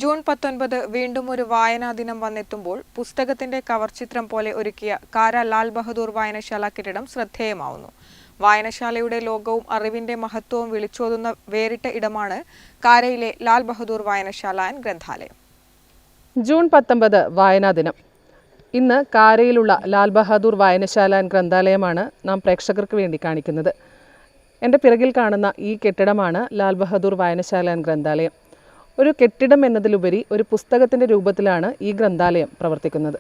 June 19 വീണ്ടും ഒരു വായനാ ദിനം വന്നെത്തുമ്പോൾ പുസ്തകത്തിന്റെ കവർ ചിത്രം പോലെ ഒരുക്കിയ കാര ലാൽ ബഹദൂർ വായനശാല കെട്ടിടം ശ്രദ്ധേയമാവുന്നു. വായനശാലയുടെ ലോകവും അറിവിന്റെ മഹത്വവും വിളിച്ചോതുന്ന വേറിട്ട ഇടമാണ് കാരയിലെ ലാൽ ബഹദൂർ വായനശാല ആൻഡ് ഗ്രന്ഥാലയം. ജൂൺ 19 വായനാ ദിനം. ഇന്ന് കാരയിലുള്ള ലാൽ ബഹദൂർ വായനശാല ആൻഡ് ഗ്രന്ഥാലയമാണ് നാം പ്രേക്ഷകർക്ക് വേണ്ടി കാണിക്കുന്നത്. എൻ്റെ പിറകിൽ കാണുന്ന ഈ കെട്ടിടമാണ് ലാൽ ബഹദൂർ വായനശാല ആൻഡ് ഗ്രന്ഥാലയം. ഒരു കെട്ടിടം എന്നതിലുപരി ഒരു പുസ്തകത്തിൻ്റെ രൂപത്തിലാണ് ഈ ഗ്രന്ഥാലയം പ്രവർത്തിക്കുന്നത്.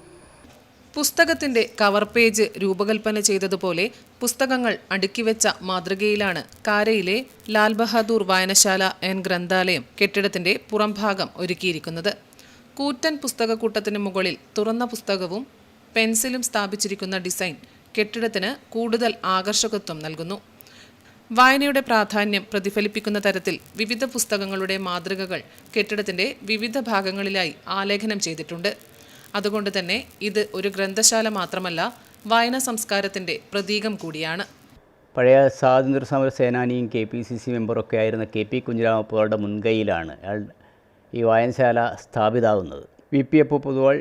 പുസ്തകത്തിൻ്റെ കവർ പേജ് രൂപകൽപ്പന ചെയ്തതുപോലെ പുസ്തകങ്ങൾ അടുക്കിവെച്ച മാതൃകയിലാണ് കാരയിലെ ലാൽ ബഹദൂർ വായനശാല ആൻഡ് ഗ്രന്ഥാലയം കെട്ടിടത്തിൻ്റെ പുറംഭാഗം ഒരുക്കിയിരിക്കുന്നത്. കൂറ്റൻ പുസ്തകക്കൂട്ടത്തിന് മുകളിൽ തുറന്ന പുസ്തകവും പെൻസിലും സ്ഥാപിച്ചിരിക്കുന്ന ഡിസൈൻ കെട്ടിടത്തിന് കൂടുതൽ ആകർഷകത്വം നൽകുന്നു. വായനയുടെ പ്രാധാന്യം പ്രതിഫലിപ്പിക്കുന്ന തരത്തിൽ വിവിധ പുസ്തകങ്ങളുടെ മാതൃകകൾ കെട്ടിടത്തിൻ്റെ വിവിധ ഭാഗങ്ങളിലായി ആലേഖനം ചെയ്തിട്ടുണ്ട്. അതുകൊണ്ട് തന്നെ ഇത് ഒരു ഗ്രന്ഥശാല മാത്രമല്ല, വായനാ സംസ്കാരത്തിൻ്റെ പ്രതീകം കൂടിയാണ്. പഴയ സ്വാതന്ത്ര്യ സമര സേനാനിയും KPCC മെമ്പറൊക്കെ ആയിരുന്ന KP കുഞ്ഞിരാമപ്പുകളുടെ മുൻകൈയിലാണ് ഈ വായനശാല സ്ഥാപിതമാകുന്നത്. VP അപ്പു പൊതുവാൾ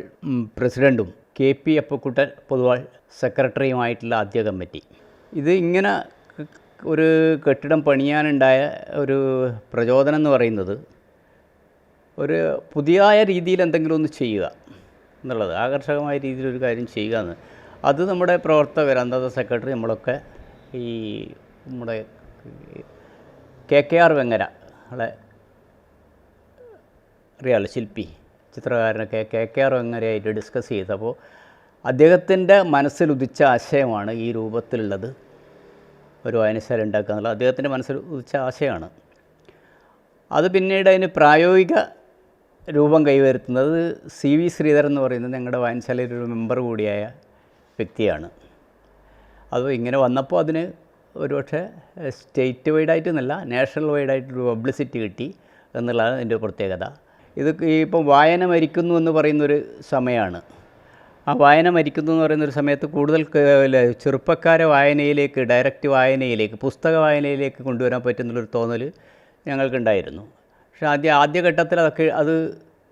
പ്രസിഡൻറ്റും KP അപ്പുക്കുട്ടൻ പൊതുവാൾ സെക്രട്ടറിയുമായിട്ടുള്ള ആദ്യ കമ്മിറ്റി. ഇത് ഇങ്ങനെ ഒരു കെട്ടിടം പണിയാനുണ്ടായ ഒരു പ്രചോദനം എന്ന് പറയുന്നത് ഒരു പുതിയ രീതിയിൽ എന്തെങ്കിലും ഒന്ന് ചെയ്യുക എന്നുള്ളത്, ആകർഷകമായ രീതിയിലൊരു കാര്യം ചെയ്യുക എന്ന്. അത് നമ്മുടെ പ്രവർത്തകർ, അന്നത്തെ സെക്രട്ടറി നമ്മളൊക്കെ ഈ നമ്മുടെ KKR വെങ്ങര നമ്മളെ അറിയാമല്ലോ, ശില്പി ചിത്രകാരനൊക്കെ KKR വെങ്ങരയായിട്ട് ഡിസ്കസ് ചെയ്തപ്പോൾ അദ്ദേഹത്തിൻ്റെ മനസ്സിലുദിച്ച ആശയമാണ് ഈ രൂപത്തിലുള്ളത് ഒരു വായനശാല ഉണ്ടാക്കുക എന്നുള്ളത്. അദ്ദേഹത്തിൻ്റെ മനസ്സിൽ ഉദിച്ച ആശയമാണ്. അത് പിന്നീട് അതിന് പ്രായോഗിക രൂപം കൈവരുത്തുന്നത് CV ശ്രീധരൻ എന്ന് പറയുന്നത് ഞങ്ങളുടെ വായനശാലയിൽ ഒരു മെമ്പർ കൂടിയായ വ്യക്തിയാണ്. അത് ഇങ്ങനെ വന്നപ്പോൾ അതിന് ഒരുപക്ഷെ സ്റ്റേറ്റ് വൈഡായിട്ടെന്നല്ല, നാഷണൽ വൈഡായിട്ടൊരു പബ്ലിസിറ്റി കിട്ടി എന്നുള്ളതാണ് ഇതിൻ്റെ പ്രത്യേകത. ഇത് ഇപ്പം വായന മരിക്കുന്നു എന്ന് പറയുന്നൊരു സമയമാണ്. ആ വായന മരിക്കുന്നു എന്ന് പറയുന്നൊരു സമയത്ത് കൂടുതൽ ചെറുപ്പക്കാരെ വായനയിലേക്ക്, ഡയറക്റ്റ് വായനയിലേക്ക്, പുസ്തക വായനയിലേക്ക് കൊണ്ടുവരാൻ പറ്റുന്നുള്ളൊരു തോന്നൽ ഞങ്ങൾക്കുണ്ടായിരുന്നു. പക്ഷേ ആദ്യഘട്ടത്തിൽ അത്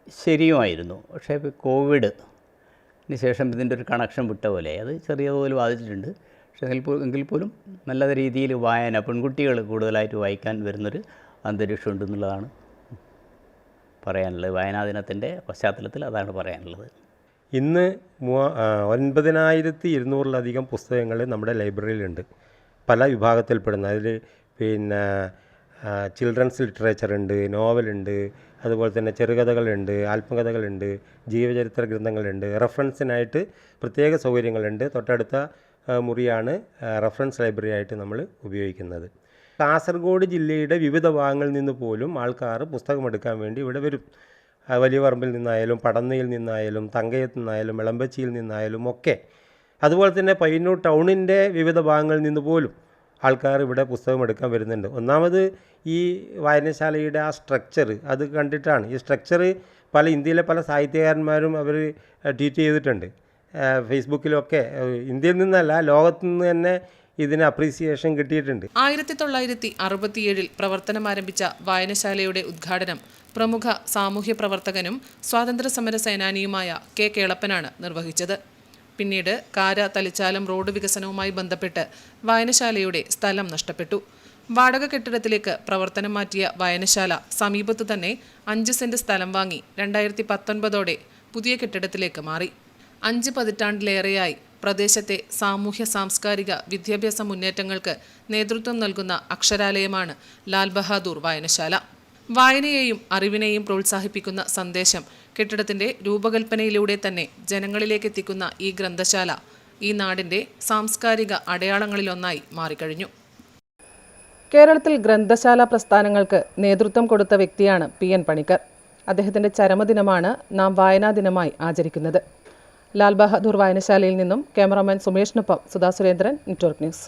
ശരിയുമായിരുന്നു. പക്ഷേ കോവിഡിന് ശേഷം ഇതിൻ്റെ ഒരു കണക്ഷൻ വിട്ട പോലെ അത് ചെറിയ തോതിൽ ബാധിച്ചിട്ടുണ്ട്. പക്ഷേ എങ്കിൽ പോലും നല്ല രീതിയിൽ വായന, പെൺകുട്ടികൾ കൂടുതലായിട്ട് വായിക്കാൻ വരുന്നൊരു അന്തരീക്ഷം ഉണ്ടെന്നുള്ളതാണ് പറയാനുള്ളത്. വായനാ ദിനത്തിൻ്റെ പശ്ചാത്തലത്തിൽ അതാണ് പറയാനുള്ളത്. ഇന്ന് 9200-ലധികം പുസ്തകങ്ങൾ നമ്മുടെ ലൈബ്രറിയിലുണ്ട്. പല വിഭാഗത്തിൽപ്പെടുന്ന അതിൽ ചിൽഡ്രൻസ് ലിറ്ററേച്ചർ ഉണ്ട്, നോവലുണ്ട്, അതുപോലെ തന്നെ ചെറുകഥകളുണ്ട്, ആത്മകഥകളുണ്ട്, ജീവചരിത്ര ഗ്രന്ഥങ്ങളുണ്ട്. റെഫറൻസിനായിട്ട് പ്രത്യേക സൗകര്യങ്ങളുണ്ട്. തൊട്ടടുത്ത മുറിയാണ് റെഫറൻസ് ലൈബ്രറി ആയിട്ട് നമ്മൾ ഉപയോഗിക്കുന്നത്. കാസർഗോഡ് ജില്ലയുടെ വിവിധ ഭാഗങ്ങളിൽ നിന്ന് പോലും ആൾക്കാർ പുസ്തകമെടുക്കാൻ വേണ്ടി ഇവിടെ വരും. വലിയ പറമ്പിൽ നിന്നായാലും, പടന്നയിൽ നിന്നായാലും, തങ്കയത്ത് നിന്നായാലും, എളമ്പച്ചിയിൽ നിന്നായാലും ഒക്കെ. അതുപോലെ തന്നെ പയ്യന്നൂർ ടൗണിൻ്റെ വിവിധ ഭാഗങ്ങളിൽ നിന്ന് പോലും ആൾക്കാർ ഇവിടെ പുസ്തകം എടുക്കാൻ വരുന്നുണ്ട്. ഒന്നാമത് ഈ വായനശാലയുടെ ആ സ്ട്രക്ചർ അത് കണ്ടിട്ടാണ്. ഈ സ്ട്രക്ചർ ഇന്ത്യയിലെ പല സാഹിത്യകാരന്മാരും അവർ ട്വീറ്റ് ചെയ്തിട്ടുണ്ട്, ഫേസ്ബുക്കിലൊക്കെ. ഇന്ത്യയിൽ നിന്നല്ല, ലോകത്തു നിന്ന് തന്നെ ഇതിന് അപ്രീസിയേഷൻ കിട്ടിയിട്ടുണ്ട്. 1967 പ്രവർത്തനം ആരംഭിച്ച വായനശാലയുടെ ഉദ്ഘാടനം പ്രമുഖ സാമൂഹ്യ പ്രവർത്തകനും സ്വാതന്ത്ര്യസമര സേനാനിയുമായ K. കേളപ്പനാണ് നിർവഹിച്ചത്. പിന്നീട് കാര തളിച്ചാലം റോഡ് വികസനവുമായി ബന്ധപ്പെട്ട് വായനശാലയുടെ സ്ഥലം നഷ്ടപ്പെട്ടു. വാടക കെട്ടിടത്തിലേക്ക് പ്രവർത്തനം മാറ്റിയ വായനശാല സമീപത്തു തന്നെ 5 സെന്റ് സ്ഥലം വാങ്ങി 2019 പുതിയ കെട്ടിടത്തിലേക്ക് മാറി. 5 പതിറ്റാണ്ടിലേറെയായി പ്രദേശത്തെ സാമൂഹ്യ സാംസ്കാരിക വിദ്യാഭ്യാസ മുന്നേറ്റങ്ങൾക്ക് നേതൃത്വം നൽകുന്ന അക്ഷരാലയമാണ് ലാൽ ബഹദൂർ വായനശാല. വായനയെയും അറിവിനെയും പ്രോത്സാഹിപ്പിക്കുന്ന സന്ദേശം കെട്ടിടത്തിൻ്റെ രൂപകൽപ്പനയിലൂടെ തന്നെ ജനങ്ങളിലേക്ക് എത്തിക്കുന്ന ഈ ഗ്രന്ഥശാല ഈ നാടിൻ്റെ സാംസ്കാരിക അടയാളങ്ങളിലൊന്നായി മാറിക്കഴിഞ്ഞു. കേരളത്തിൽ ഗ്രന്ഥശാല പ്രസ്ഥാനങ്ങൾക്ക് നേതൃത്വം കൊടുത്ത വ്യക്തിയാണ് PN പണിക്കർ. അദ്ദേഹത്തിൻ്റെ ചരമദിനമാണ് നാം വായനാ ദിനമായി ആചരിക്കുന്നത്. ലാൽ ബഹദൂർ വായനശാലയിൽ നിന്നും ക്യാമറാമാൻ സുമേഷിനൊപ്പം സുധാ സുരേന്ദ്രൻ, നെറ്റ്വർക്ക് ന്യൂസ്.